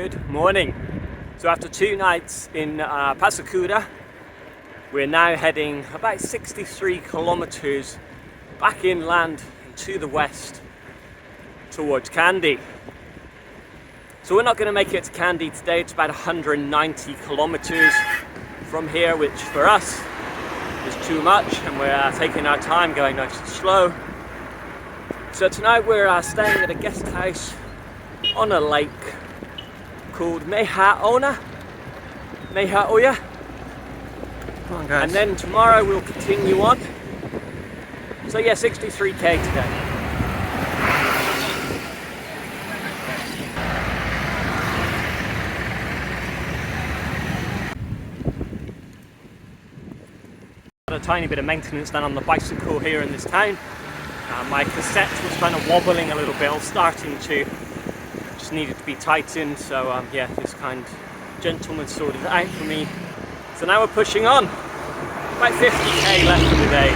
Good morning. So after 2 nights in Pasikuda, we're now heading about 63 kilometers back inland to the west towards Kandy. So we're not going to make it to Kandy today. It's about 190 kilometers from here, which for us is too much, and we're taking our time, going nice and slow. So tonight we're staying at a guest house on a lake called Maha Oya. Come on, guys. And then tomorrow we'll continue on. So yeah, 63k today. Got a tiny bit of maintenance done on the bicycle here in this town. My cassette was kind of wobbling a little bit, or starting to. Just needed to be tightened, so yeah, this kind gentleman sorted it out for me. So now we're pushing on. About 50k left for the day.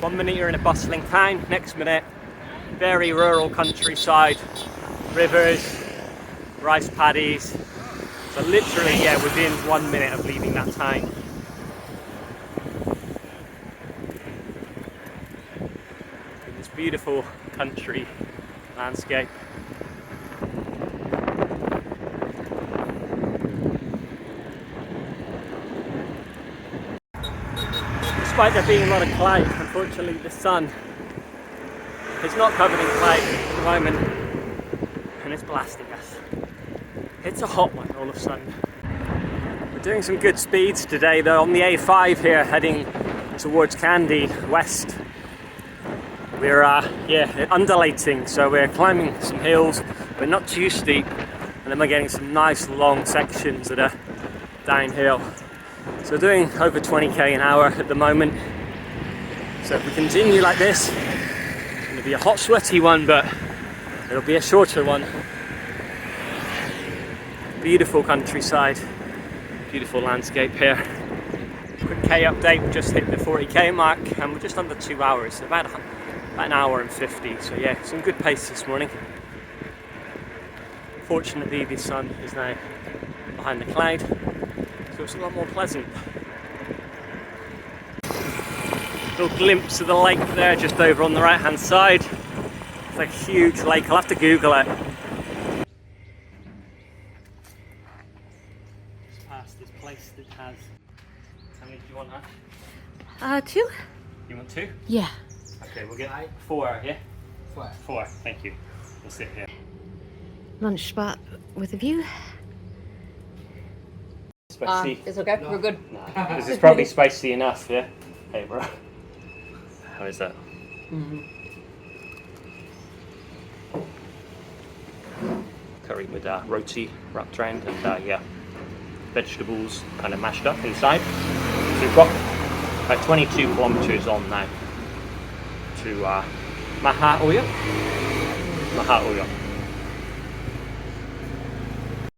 One minute you're in a bustling town, next minute very rural countryside, rivers, rice paddies. So literally, yeah, within 1 minute of leaving that town. In this beautiful country landscape. Despite there being a lot of cloud, unfortunately the sun is not covered in cloud at the moment, and it's blasting us. It's a hot one all of a sudden. We're doing some good speeds today though on the A5 here, heading towards Kandy west. We're undulating, so we're climbing some hills, but not too steep, and then we're getting some nice long sections that are downhill. So we're doing over 20k an hour at the moment. So if we continue like this, it's going to be a hot sweaty one, but it'll be a shorter one. Beautiful countryside, beautiful landscape here. Quick K update, we just hit the 40k mark and we're just under 2 hours, so about an hour and 50, so yeah, some good pace this morning. Fortunately the sun is now behind the cloud, so it's a lot more pleasant. Little glimpse of the lake there just over on the right hand side. It's like a huge lake, I'll have to Google it. Just past this place that has, how many do you want that? 2. You want 2? Yeah. Okay, we'll get 4, yeah? 4, thank you. We'll sit here. Lunch spot with a view. Spicy? It's okay, we're good. Nah, this is probably spicy enough, yeah? Hey bro. How is that? Curry with roti wrapped around and yeah, vegetables kind of mashed up inside. So we've got about 22 kilometers on now to Maha Oya.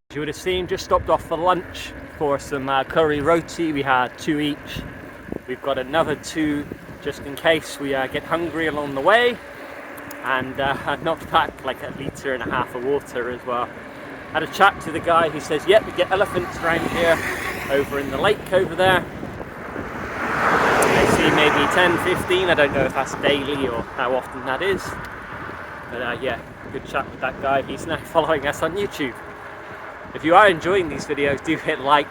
As you would have seen, just stopped off for lunch for some curry roti. We had 2 each. We've got another 2 just in case we get hungry along the way, and knocked back like 1.5 liters of water as well. Had a chat to the guy who says, yep, we get elephants around here over in the lake over there. I see maybe 10, 15, I don't know if that's daily or how often that is. But yeah, good chat with that guy. He's now following us on YouTube. If you are enjoying these videos, do hit like.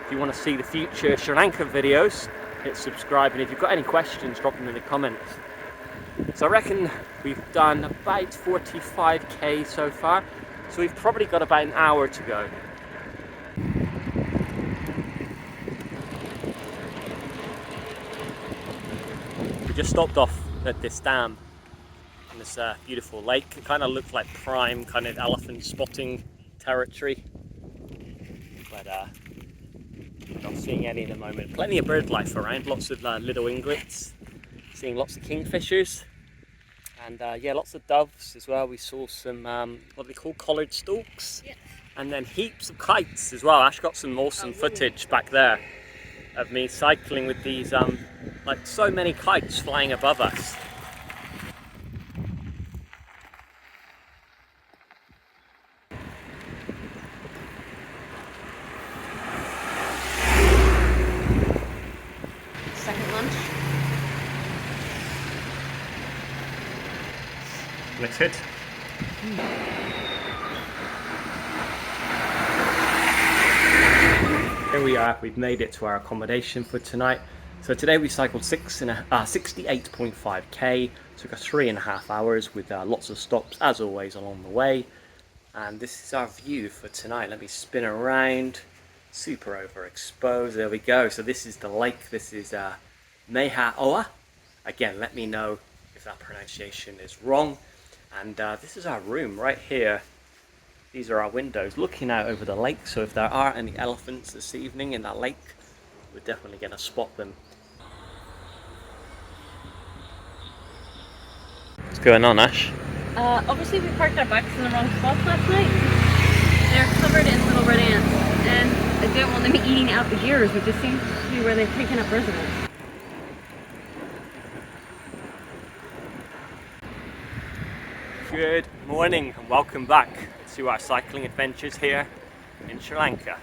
If you want to see the future Sri Lankan videos, hit subscribe. And if you've got any questions, drop them in the comments. So I reckon we've done about 45k so far. So we've probably got about an hour to go. We just stopped off at this dam in this beautiful lake. It kind of looked like prime kind of elephant spotting territory, but not seeing any at the moment. Plenty of bird life around, lots of little inglets, seeing lots of kingfishers, and yeah, lots of doves as well. We saw some what they call collared storks, yes. And then heaps of kites as well. Ash got some awesome footage back there of me cycling with these like so many kites flying above us. Let's hit. Here we are, we've made it to our accommodation for tonight. So today we cycled 68.5k, took us 3.5 hours with lots of stops as always along the way. And this is our view for tonight. Let me spin around, super overexposed, there we go. So this is the lake, this is Maha Oya. Again, let me know if that pronunciation is wrong. And this is our room right here. These are our windows looking out over the lake, so if there are any elephants this evening in that lake, we're definitely going to spot them. What's going on, Ash? Obviously we parked our bikes in the wrong spots last night. They're covered in little red ants, and I don't want them eating out the gears, which just seems to be where they've taken up residence. Good morning and welcome back to our cycling adventures here in Sri Lanka.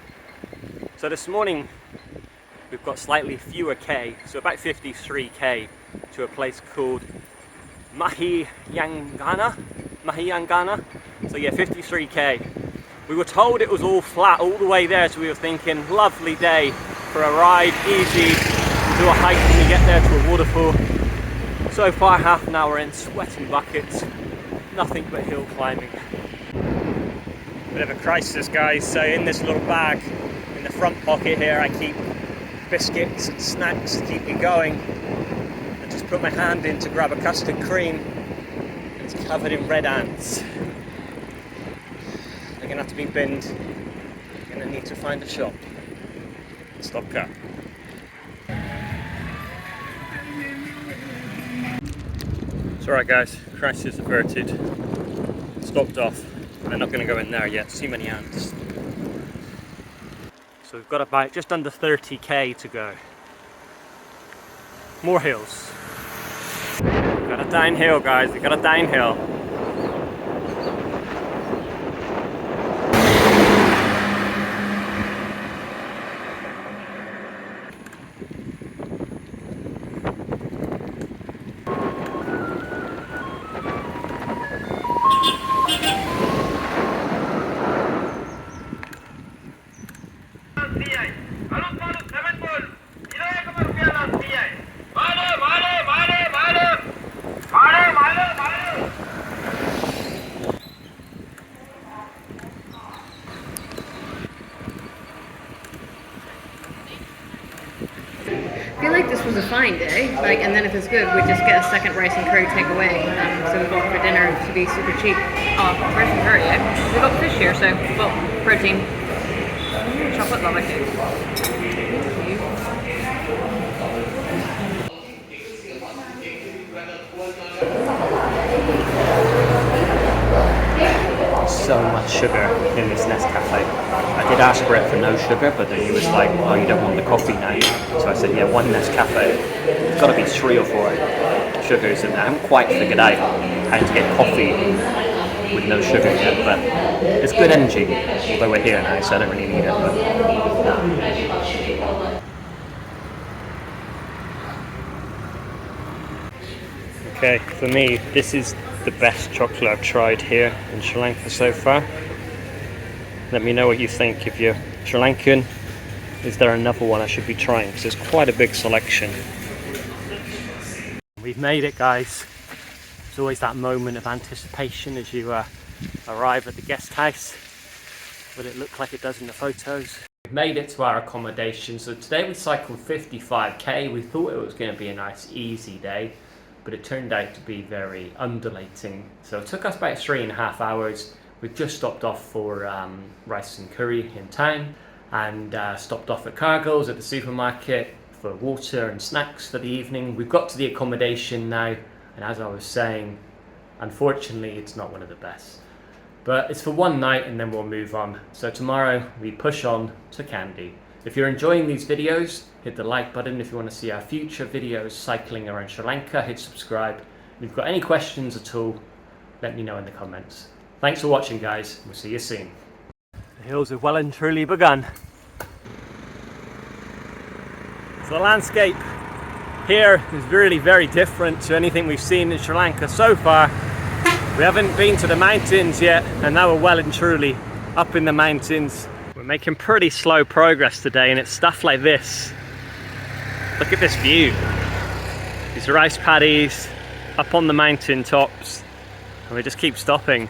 So this morning we've got slightly fewer K, so about 53k to a place called Mahiyanganaya. So yeah, 53k. We were told it was all flat all the way there, so we were thinking lovely day for a ride, easy, do a hike when we get there to a waterfall. So far half an hour in, sweating buckets, nothing but hill climbing. Bit of a crisis, guys. So in this little bag in the front pocket here I keep biscuits and snacks to keep me going. I just put my hand in to grab a custard cream. It's covered in red ants. They're gonna have to be binned. I'm gonna need to find a shop. Stop car. It's alright guys, crisis averted. Stopped off. They're not going to go in there yet, too many ants. So we've got about just under 30k to go. More hills. We've got a downhill guys, we've got a downhill. I feel like this was a fine day, and then if it's good, we just get a second rice and curry takeaway. So we bought for dinner to be super cheap. Rice and curry, yeah. We got fish here, so we got protein. Chocolate lava cake. So much sugar in this Nescafe. I did ask for it for no sugar, but then he was like, oh, you don't want the coffee now. So I said, yeah, one Nescafe. It's got to be 3 or 4 sugars in there. I haven't quite figured out how to get coffee with no sugar yet, but it's good energy. Although we're here now, so I don't really need it. But, okay, for me, this is the best chocolate I've tried here in Sri Lanka so far. Let me know what you think. If you're Sri Lankan, is there another one I should be trying? Because there's quite a big selection. We've made it, guys. There's always that moment of anticipation as you arrive at the guest house. Will it look like it does in the photos? We've made it to our accommodation. So today we cycled 55k. We thought it was going to be a nice easy day, but it turned out to be very undulating. So it took us about 3.5 hours. We've just stopped off for rice and curry in town, and stopped off at Cargill's at the supermarket for water and snacks for the evening. We've got to the accommodation now, and as I was saying, unfortunately it's not one of the best. But it's for one night and then we'll move on. So tomorrow we push on to Kandy. If you're enjoying these videos, hit the like button. If you want to see our future videos cycling around Sri Lanka, hit subscribe. If you've got any questions at all, let me know in the comments. Thanks for watching, guys. We'll see you soon. The hills have well and truly begun. So the landscape here is really very different to anything we've seen in Sri Lanka so far. We haven't been to the mountains yet, and now we're well and truly up in the mountains. We're making pretty slow progress today, and it's stuff like this. Look at this view. These rice paddies up on the mountain tops, and we just keep stopping.